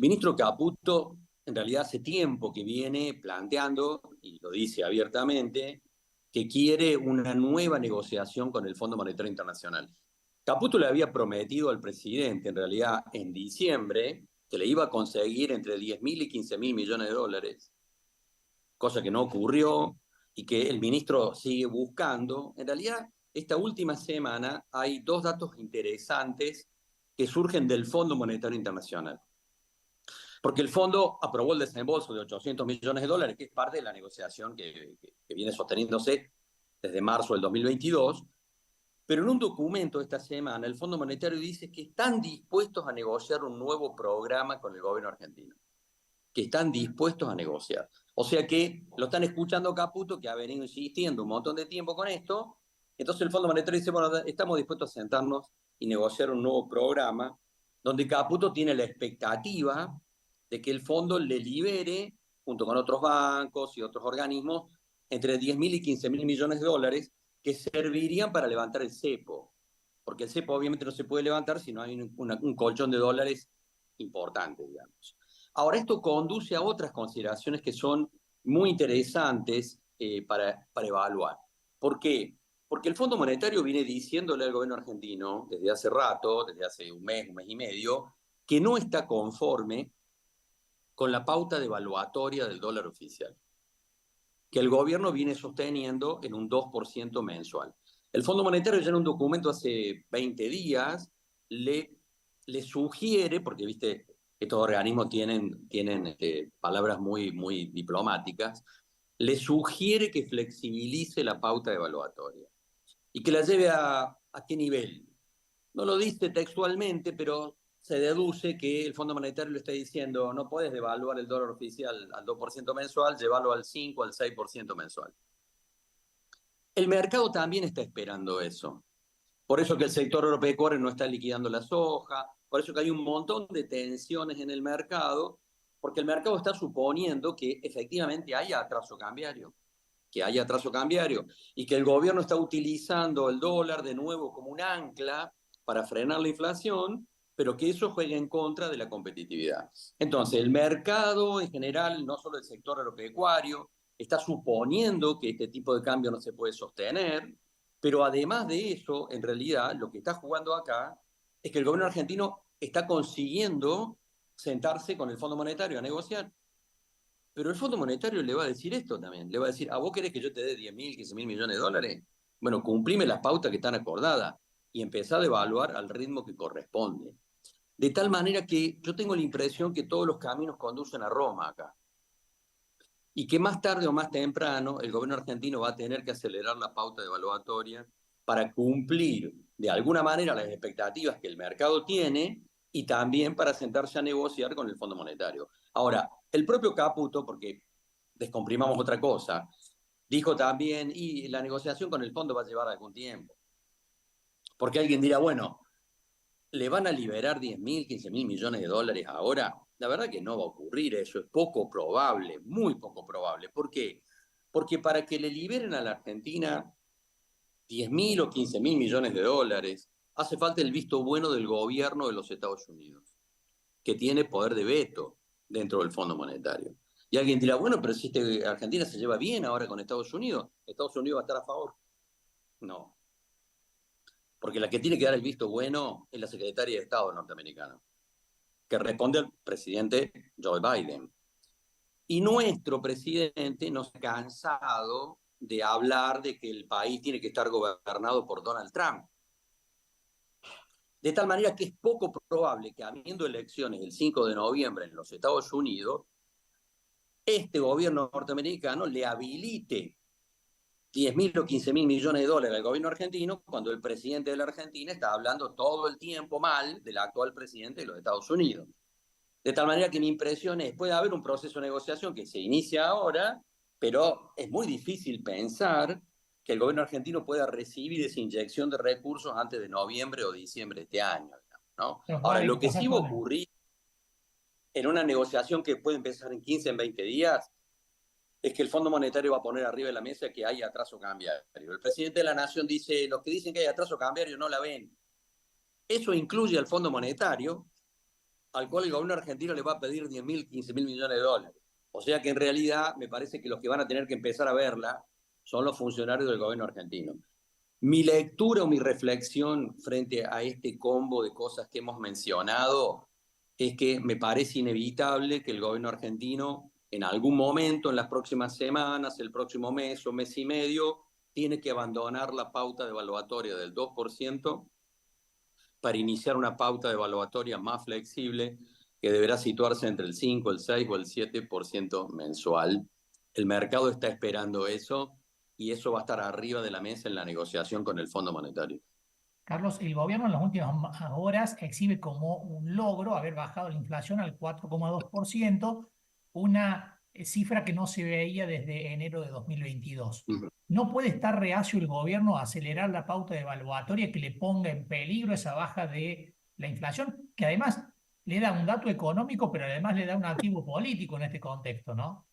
ministro Caputo, en realidad hace tiempo que viene planteando, y lo dice abiertamente, que quiere una nueva negociación con el Fondo Monetario Internacional. Caputo le había prometido al presidente, en realidad en diciembre, que le iba a conseguir entre 10.000 y 15.000 millones de dólares, cosa que no ocurrió y que el ministro sigue buscando. En realidad, esta última semana hay dos datos interesantes que surgen del Fondo Monetario Internacional. Porque el fondo aprobó el desembolso de 800 millones de dólares, que es parte de la negociación que viene sosteniéndose desde marzo del 2022, pero en un documento esta semana el Fondo Monetario dice que están dispuestos a negociar un nuevo programa con el gobierno argentino, que están dispuestos a negociar. O sea que lo están escuchando Caputo, que ha venido insistiendo un montón de tiempo con esto, entonces el Fondo Monetario dice, bueno, estamos dispuestos a sentarnos y negociar un nuevo programa, donde Caputo tiene la expectativa de que el fondo le libere, junto con otros bancos y otros organismos, entre 10.000 y 15.000 millones de dólares que servirían para levantar el cepo. Porque el cepo obviamente no se puede levantar si no hay un colchón de dólares importante, digamos. Ahora, esto conduce a otras consideraciones que son muy interesantes para evaluar. ¿Por qué? Porque el Fondo Monetario viene diciéndole al gobierno argentino desde hace rato, desde hace un mes y medio, que no está conforme con la pauta devaluatoria del dólar oficial, que el gobierno viene sosteniendo en un 2% mensual. El Fondo Monetario ya en un documento hace 20 días le sugiere, porque viste, estos organismos tienen palabras muy diplomáticas, le sugiere que flexibilice la pauta evaluatoria y que la lleve a qué nivel. No lo dice textualmente, pero se deduce que el Fondo Monetario le está diciendo no puedes devaluar el dólar oficial al 2% mensual, llevarlo al 5, al 6% mensual. El mercado también está esperando eso. Por eso que el sector agropecuario no está liquidando la soja, por eso que hay un montón de tensiones en el mercado, porque el mercado está suponiendo que efectivamente haya atraso cambiario, y que el gobierno está utilizando el dólar de nuevo como un ancla para frenar la inflación, pero que eso juegue en contra de la competitividad. Entonces, el mercado en general, no solo el sector agropecuario, está suponiendo que este tipo de cambio no se puede sostener, pero además de eso, en realidad, lo que está jugando acá es que el gobierno argentino está consiguiendo sentarse con el Fondo Monetario a negociar. Pero el Fondo Monetario le va a decir esto también. Le va a decir, ¿a vos querés que yo te dé 10.000, 15.000 millones de dólares? Bueno, cumplime las pautas que están acordadas y empezá a evaluar al ritmo que corresponde. De tal manera que yo tengo la impresión que todos los caminos conducen a Roma acá. Y que más tarde o más temprano el gobierno argentino va a tener que acelerar la pauta evaluatoria para cumplir de alguna manera las expectativas que el mercado tiene y también para sentarse a negociar con el Fondo Monetario. Ahora, el propio Caputo, porque descomprimamos otra cosa, dijo también, y la negociación con el fondo va a llevar algún tiempo. Porque alguien dirá, bueno, ¿le van a liberar 10.000, 15.000 millones de dólares ahora? La verdad que no va a ocurrir eso, es poco probable, muy poco probable. ¿Por qué? Porque para que le liberen a la Argentina 10.000 o 15.000 millones de dólares, hace falta el visto bueno del gobierno de los Estados Unidos, que tiene poder de veto dentro del Fondo Monetario. Y alguien dirá, bueno, pero si Argentina se lleva bien ahora con Estados Unidos va a estar a favor. No, porque la que tiene que dar el visto bueno es la secretaria de Estado norteamericana, que responde al presidente Joe Biden. Y nuestro presidente nos ha cansado de hablar de que el país tiene que estar gobernado por Donald Trump. De tal manera que es poco probable que habiendo elecciones el 5 de noviembre en los Estados Unidos, este gobierno norteamericano le habilite 10.000 o 15.000 millones de dólares al gobierno argentino cuando el presidente de la Argentina está hablando todo el tiempo mal del actual presidente de los Estados Unidos. De tal manera que mi impresión es, puede haber un proceso de negociación que se inicia ahora, pero es muy difícil pensar que el gobierno argentino pueda recibir esa inyección de recursos antes de noviembre o diciembre de este año, ¿no? Ahora, lo que sí va a ocurrir en una negociación que puede empezar en 15, en 20 días, es que el Fondo Monetario va a poner arriba de la mesa que hay atraso cambiario. El presidente de la Nación dice, los que dicen que hay atraso cambiario no la ven. Eso incluye al Fondo Monetario, al cual el gobierno argentino le va a pedir 10.000, 15.000 millones de dólares. O sea que en realidad me parece que los que van a tener que empezar a verla son los funcionarios del gobierno argentino. Mi lectura o mi reflexión frente a este combo de cosas que hemos mencionado es que me parece inevitable que el gobierno argentino en algún momento, en las próximas semanas, el próximo mes o mes y medio, tiene que abandonar la pauta devaluatoria del 2% para iniciar una pauta devaluatoria más flexible que deberá situarse entre el 5, el 6 o el 7% mensual. El mercado está esperando eso y eso va a estar arriba de la mesa en la negociación con el Fondo Monetario. Carlos, el gobierno en las últimas horas exhibe como un logro haber bajado la inflación al 4,2%, una cifra que no se veía desde enero de 2022. ¿No puede estar reacio el gobierno a acelerar la pauta devaluatoria que le ponga en peligro esa baja de la inflación, que además le da un dato económico, pero además le da un activo político en este contexto, ¿no?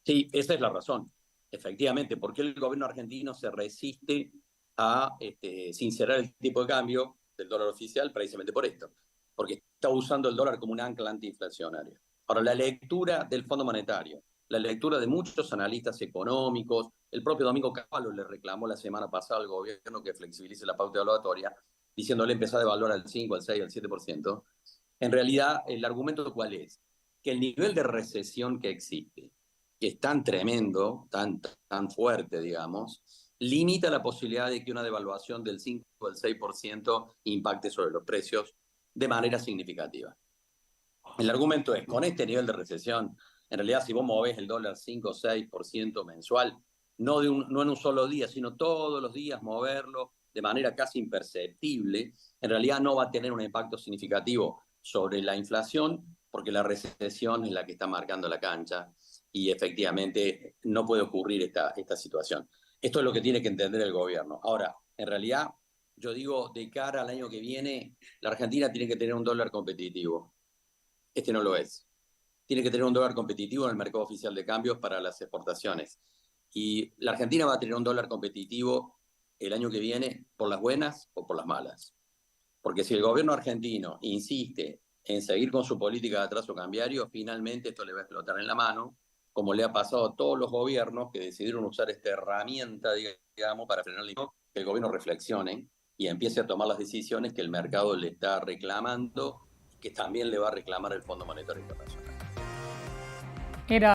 Sí, esa es la razón, efectivamente, porque el gobierno argentino se resiste a sincerar el tipo de cambio del dólar oficial precisamente por esto, porque está usando el dólar como un ancla antiinflacionario. Ahora, la lectura del Fondo Monetario, la lectura de muchos analistas económicos, el propio Domingo Cavallo le reclamó la semana pasada al gobierno que flexibilice la pauta evaluatoria, diciéndole empezar a evaluar al 5, al 6, al 7%. En realidad, el argumento ¿cuál es? Que el nivel de recesión que existe, que es tan tremendo, tan fuerte, digamos, limita la posibilidad de que una devaluación del 5 o del 6% impacte sobre los precios de manera significativa. El argumento es, con este nivel de recesión, en realidad si vos movés el dólar 5 o 6% mensual, no en un solo día, sino todos los días moverlo de manera casi imperceptible, en realidad no va a tener un impacto significativo sobre la inflación, porque la recesión es la que está marcando la cancha y efectivamente no puede ocurrir esta situación. Esto es lo que tiene que entender el gobierno. Ahora, en realidad, yo digo, de cara al año que viene, la Argentina tiene que tener un dólar competitivo. Este no lo es. Tiene que tener un dólar competitivo en el mercado oficial de cambios para las exportaciones. Y la Argentina va a tener un dólar competitivo el año que viene por las buenas o por las malas. Porque si el gobierno argentino insiste en seguir con su política de atraso cambiario, finalmente esto le va a explotar en la mano, como le ha pasado a todos los gobiernos que decidieron usar esta herramienta, digamos, para frenar el que el gobierno reflexione y empiece a tomar las decisiones que el mercado le está reclamando, que también le va a reclamar el Fondo Monetario Internacional.